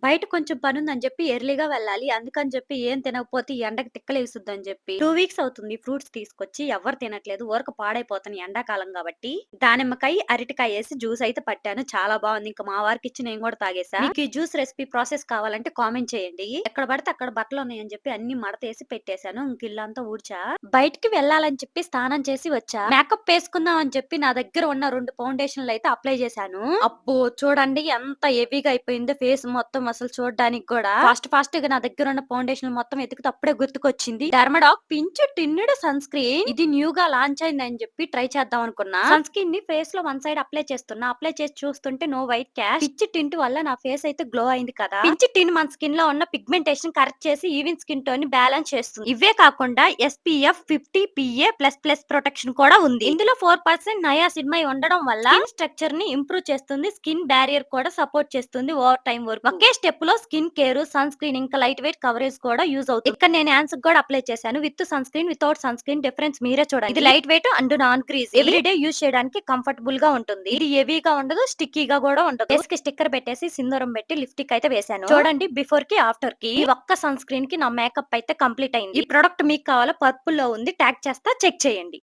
బయట కొంచెం పనుందని జెప్పి ఎర్లీగా వెళ్ళాలి. అందుకని జెప్పి ఏం తినకపోతే ఈ ఎండకి తిక్కలేసుద్దని జెప్పి 2 వీక్స్ అవుతుంది ఫ్రూట్స్ తీసుకొచ్చి ఎవ్వరు తినట్లేదు. ఊరక పాడైపోతున్నాయి ఎండాకాలం గాబట్టి. దానిమ్మకాయ, అరటికాయేసి జ్యూస్ అయితే పట్టాను. చాలా బావుంది. ఇంక మా వారికిచ్చి నేను గూడా తాగేసా. మీకు ఈ జ్యూస్ రెసిపీ ప్రాసెస్ కావాలంటే కామెంట్ చేయండి. ఎక్కడ పడితే అక్కడ బట్టలున్నాయని జెప్పి అన్ని మడతేసి పెట్టేశాను. ఇంక ఇల్లంతా ఊడ్చా. బయటికి వెళ్ళాలని చెప్పి స్నానం చేసి వచ్చా. మేకప్ వేసుకుందాం అని చెప్పి నా దగ్గర ఉన్న 2 ఫౌండేషన్‌లయితే అప్లై చేశాను. అబ్బో! చూడండి ఎంత హెవీగా అయిపోయిందో ఫేస్ మొత్తం అసలు చూడడానికి గూడా. ఫాస్ట్‌గా నా దగ్గర ఉన్న ఫౌండేషన్ మొత్తం ఎతికితే అప్పుడే గుర్తుకొచ్చింది. Dermaco peach tinted sunscreen. ఇది న్యూగా లాంచ్ అయిందని చెప్పి ట్రై చేద్దాం అనుకున్నా. సన్ స్క్రీన్ ని ఫేస్ లో వన్ సైడ్ అప్లై చేస్తున్నా. అప్లై చేసి చూస్తుంటే no white cast. Peach tint వల్ల నా ఫేస్ అయితే గ్లో అయింది కదా. పించ్ టిన్ మన స్కిన్ లో ఉన్న పిగ్మెంటేషన్ కరెక్ట్ చేసి ఈవెన్ స్కిన్ టోన్ ని బ్యాలెన్స్ చేస్తుంది. ఇవే కాకుండా SPF 50 PA++ ప్రొటెక్షన్ కూడా ఉంది. ఇందులో 4% నయాసిడ్మై ఉండడం వల్ల స్కిన్ స్ట్రక్చర్ ని ఇంప్రూవ్ చేస్తుంది. స్కిన్ బ్యారియర్ కూడా సపోర్ట్ చేస్తుంది ఓవర్ టైం వరకు. ఒకే స్టెప్ లో స్కిన్ కేర్, సన్ స్క్రీన్ ఇంకా లైట్ వెయిట్ కవరేజ్ కూడా యూజ్ అవుతుంది. ఇక్కడ నేను హ్యాండ్స్ కూడా అప్లై చేశాను. With sunscreen, without sunscreen difference మీరే చూడండి. ఇది light weight and non greasy. Everyday use చేయడానికి కంఫర్టబుల్ గా ఉంటుంది. ఇది హెవీగా ఉండదు, స్టిక్కీగా కూడా ఉండదు. ఫేస్ కి స్టిక్కర్ పెట్టేసి సింధూరం పెట్టి లిప్స్టిక్ అయితే వేశాను. చూడండి బిఫోర్ కి ఆఫ్టర్ కి. ఈ ఒక్క సన్ స్క్రీన్ కి నా మేకప్ అయితే కంప్లీట్ అయింది. ఈ ప్రొడక్ట్ మీకు కావాలో పర్పుల్ లో ఉంది, ట్యాగ్ చేస్తా, చెక్ చేయండి.